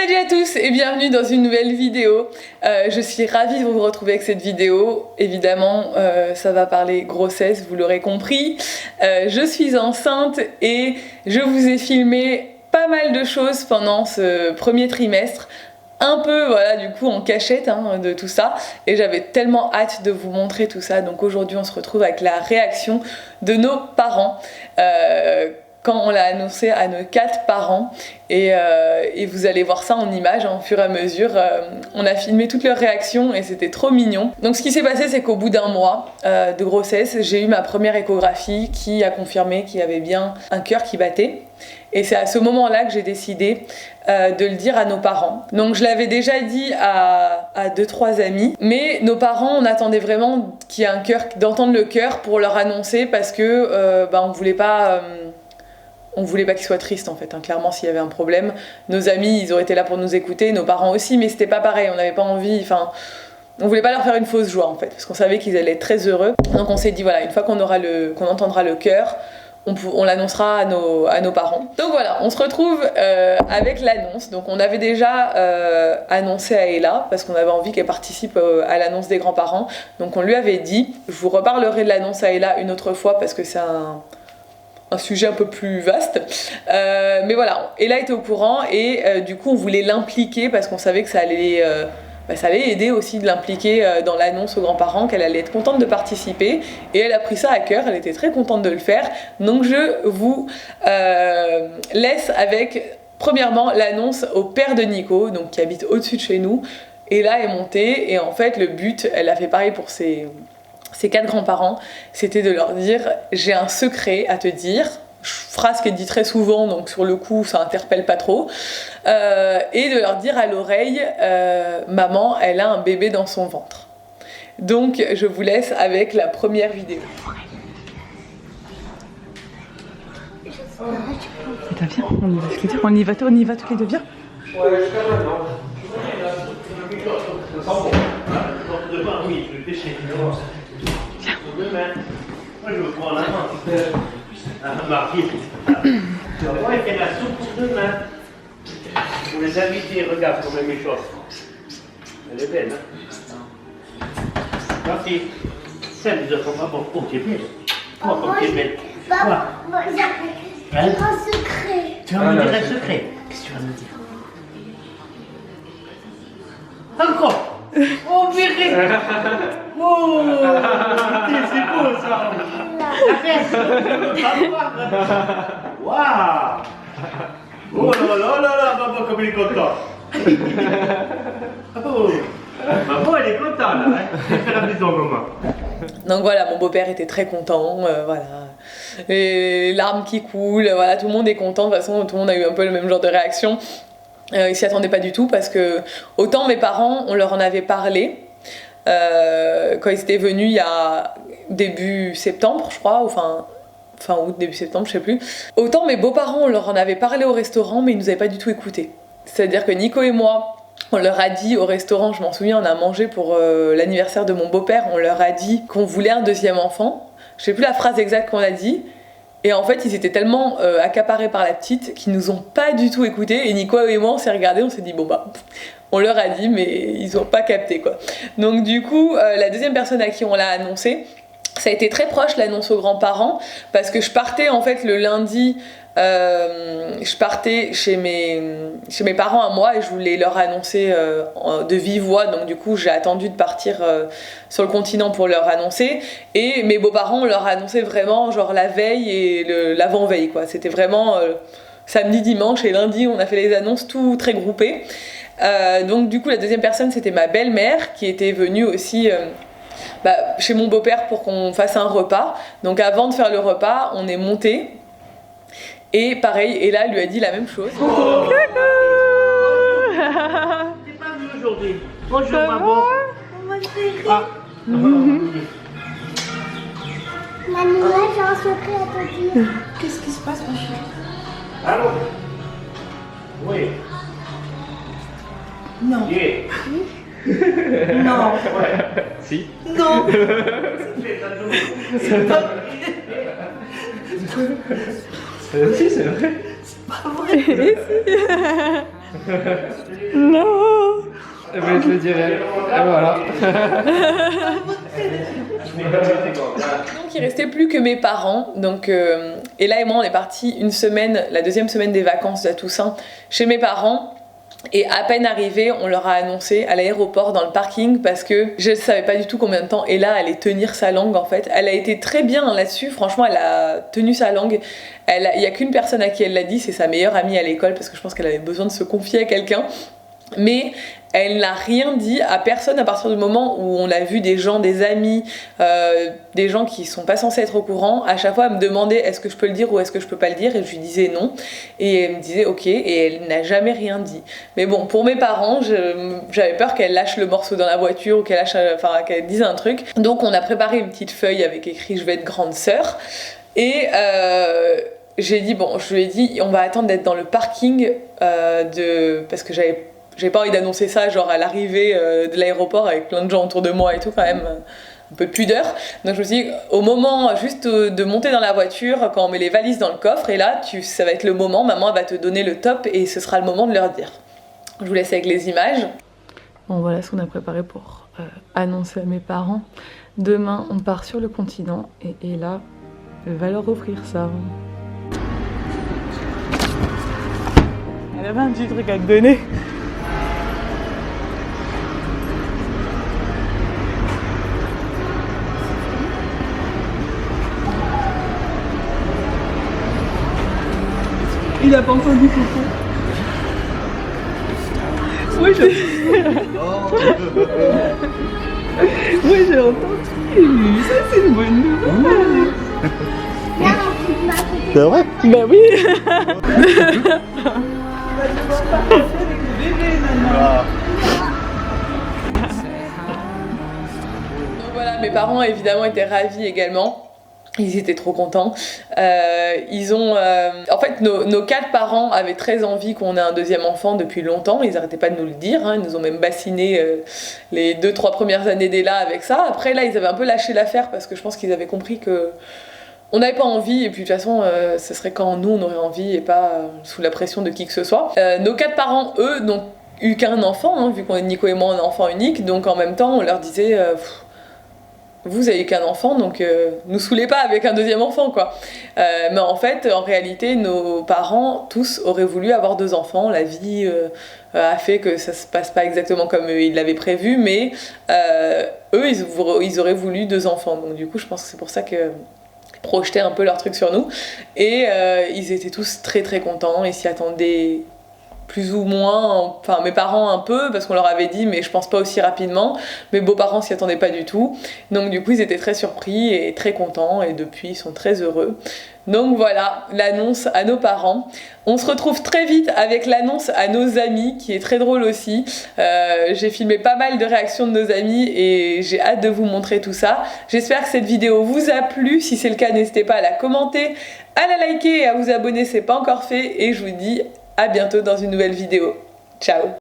Salut à tous et bienvenue dans une nouvelle vidéo. Je suis ravie de vous retrouver avec cette vidéo. Évidemment, ça va parler grossesse, vous l'aurez compris. Je suis enceinte et je vous ai filmé pas mal de choses pendant ce premier trimestre. Un peu, voilà, du coup en cachette de tout ça. Et j'avais tellement hâte de vous montrer tout ça. Donc aujourd'hui, on se retrouve avec la réaction de nos parents. Quand on l'a annoncé à nos 4 parents et vous allez voir ça en images au fur et à mesure. On a filmé toutes leurs réactions et c'était trop mignon. Donc ce qui s'est passé, c'est qu'au bout d'un mois de grossesse, j'ai eu ma première échographie qui a confirmé qu'il y avait bien un cœur qui battait. Et c'est à ce moment-là que j'ai décidé de le dire à nos parents. Donc je l'avais déjà dit à 2-3 amis, mais nos parents, on attendait vraiment qu'il y ait un cœur, d'entendre le cœur pour leur annoncer parce que on voulait pas qu'ils soient tristes en fait, clairement s'il y avait un problème. Nos amis, ils auraient été là pour nous écouter, nos parents aussi, mais c'était pas pareil, on n'avait pas envie, on voulait pas leur faire une fausse joie en fait, parce qu'on savait qu'ils allaient être très heureux. Donc on s'est dit voilà, une fois qu'on entendra le cœur, on l'annoncera à nos parents. Donc voilà, on se retrouve avec l'annonce. Donc on avait déjà annoncé à Ella, parce qu'on avait envie qu'elle participe à l'annonce des grands-parents. Donc on lui avait dit, je vous reparlerai de l'annonce à Ella une autre fois, parce que c'est un sujet un peu plus vaste, mais voilà, Ella était au courant et du coup on voulait l'impliquer parce qu'on savait que ça allait aider aussi de l'impliquer dans l'annonce aux grands-parents, qu'elle allait être contente de participer et elle a pris ça à cœur, elle était très contente de le faire. Donc je vous laisse avec premièrement l'annonce au père de Nico, donc qui habite au-dessus de chez nous. Ella est montée et en fait le but, elle a fait pareil pour ses 4 grands-parents, c'était de leur dire j'ai un secret à te dire, phrase qu'elle dit très souvent donc sur le coup ça interpelle pas trop, et de leur dire à l'oreille maman elle a un bébé dans son ventre. Donc je vous laisse avec la première vidéo. Viens, on y va tous les deux, viens. Ouais, jusqu'à maintenant. Oui, le péché. Moi, je veux prendre la main. Marqué. Moi, il fait la soupe pour demain. Pour les invités, regarde comme elle est chaude. Elle est belle, hein? Merci. Ça, nous offrons pas bon. Oh, t'es belle. Oh, comme t'es belle. Papa, j'ai un secret. Tu vas me dire un secret. Qu'est-ce que tu vas me dire? Encore. Oh, purée. Oh, c'est beau ça. La fesse. Waouh. Oh là là, maman comme il est content. Oh, maman elle est contente là. Je vais faire la maison maman. Donc voilà, mon beau-père était très content, voilà. Les larmes qui coulent, voilà, tout le monde est content, de toute façon tout le monde a eu un peu le même genre de réaction. Ils s'y attendaient pas du tout parce que autant mes parents, on leur en avait parlé quand ils étaient venus il y a début septembre je crois, ou fin août, début septembre, je sais plus. Autant mes beaux-parents, on leur en avait parlé au restaurant mais ils nous avaient pas du tout écoutés. C'est-à-dire que Nico et moi, on leur a dit au restaurant, je m'en souviens, on a mangé pour l'anniversaire de mon beau-père, on leur a dit qu'on voulait un deuxième enfant. Je sais plus la phrase exacte qu'on a dit. Et en fait, ils étaient tellement accaparés par la petite qu'ils nous ont pas du tout écoutés. Et Nico et moi, on s'est regardés, on s'est dit, bon bah, on leur a dit, mais ils ont pas capté quoi. Donc du coup, la deuxième personne à qui on l'a annoncé, ça a été très proche l'annonce aux grands-parents, parce que je partais en fait le lundi, je partais chez mes parents à moi et je voulais leur annoncer de vive voix, donc du coup j'ai attendu de partir sur le continent pour leur annoncer, et mes beaux-parents on leur a annoncé vraiment genre la veille et l'avant-veille quoi, c'était vraiment samedi, dimanche et lundi on a fait les annonces tout très groupées. Donc du coup la deuxième personne c'était ma belle-mère qui était venue aussi chez mon beau-père pour qu'on fasse un repas. Donc avant de faire le repas on est monté. Et pareil, Ella lui a dit la même chose. Oh. T'es pas venu aujourd'hui. Bonjour maman. Maman chérie. Ah. Mamie, j'ai un secret à te dire. Qu'est-ce qui se passe, ma chérie? Allô? Oui. Non. Yeah. Non. Ouais. Si. Non. Si, c'est vrai. C'est pas vrai. Non. Eh ben, je le dirai. Et voilà. Donc il restait plus que mes parents. Donc Ella et moi on est partis une semaine, la deuxième semaine des vacances de la Toussaint, chez mes parents. Et à peine arrivée, on leur a annoncé à l'aéroport dans le parking parce que je ne savais pas du tout combien de temps Ella allait tenir sa langue en fait. Elle a été très bien là-dessus, franchement elle a tenu sa langue. Il n'y a qu'une personne à qui elle l'a dit, c'est sa meilleure amie à l'école parce que je pense qu'elle avait besoin de se confier à quelqu'un. Mais elle n'a rien dit à personne à partir du moment où on a vu des gens, des amis, des gens qui sont pas censés être au courant. À chaque fois, elle me demandait est-ce que je peux le dire ou est-ce que je peux pas le dire et je lui disais non. Et elle me disait ok et elle n'a jamais rien dit. Mais bon, pour mes parents, j'avais peur qu'elle lâche le morceau dans la voiture ou qu'elle dise un truc. Donc on a préparé une petite feuille avec écrit je vais être grande sœur. Et je lui ai dit on va attendre d'être dans le parking parce que j'avais pas envie d'annoncer ça genre à l'arrivée de l'aéroport avec plein de gens autour de moi et tout quand même un peu de pudeur. Donc je me suis dit au moment juste de monter dans la voiture quand on met les valises dans le coffre et là ça va être le moment, maman elle va te donner le top et ce sera le moment de leur dire. Je vous laisse avec les images. Bon voilà ce qu'on a préparé pour annoncer à mes parents. Demain on part sur le continent et là va leur offrir ça. Elle avait un petit truc à te donner. Il a pas entendu coucou. Oui, oui, j'ai entendu. Ça, c'est une bonne nouvelle. C'est vrai? Bah oui. Donc voilà, mes parents évidemment étaient ravis également. Ils étaient trop contents. En fait, nos 4 parents avaient très envie qu'on ait un deuxième enfant depuis longtemps. Ils n'arrêtaient pas de nous le dire. Hein. Ils nous ont même bassiné les 2-3 premières années d'Ella avec ça. Après, là, ils avaient un peu lâché l'affaire parce que je pense qu'ils avaient compris que on n'avait pas envie. Et puis, de toute façon, ce serait quand nous, on aurait envie et pas sous la pression de qui que ce soit. Nos 4 parents, eux, n'ont eu qu'un enfant, hein, vu qu'on est Nico et moi un enfant unique. Donc, en même temps, on leur disait... vous avez qu'un enfant, donc nous saoulez pas avec un deuxième enfant, quoi. Mais en fait, en réalité, nos parents, tous, auraient voulu avoir 2 enfants. La vie a fait que ça se passe pas exactement comme ils l'avaient prévu, mais eux, ils auraient voulu 2 enfants. Donc du coup, je pense que c'est pour ça que projetaient un peu leur truc sur nous. Et ils étaient tous très très contents et s'y attendaient... plus ou moins, enfin mes parents un peu parce qu'on leur avait dit mais je pense pas aussi rapidement, mes beaux-parents s'y attendaient pas du tout, donc du coup ils étaient très surpris et très contents et depuis ils sont très heureux. Donc voilà l'annonce à nos parents. On se retrouve très vite avec l'annonce à nos amis qui est très drôle aussi. J'ai filmé pas mal de réactions de nos amis et j'ai hâte de vous montrer tout ça. J'espère que cette vidéo vous a plu, si c'est le cas n'hésitez pas à la commenter, à la liker et à vous abonner si c'est pas encore fait et je vous dis à bientôt dans une nouvelle vidéo. Ciao!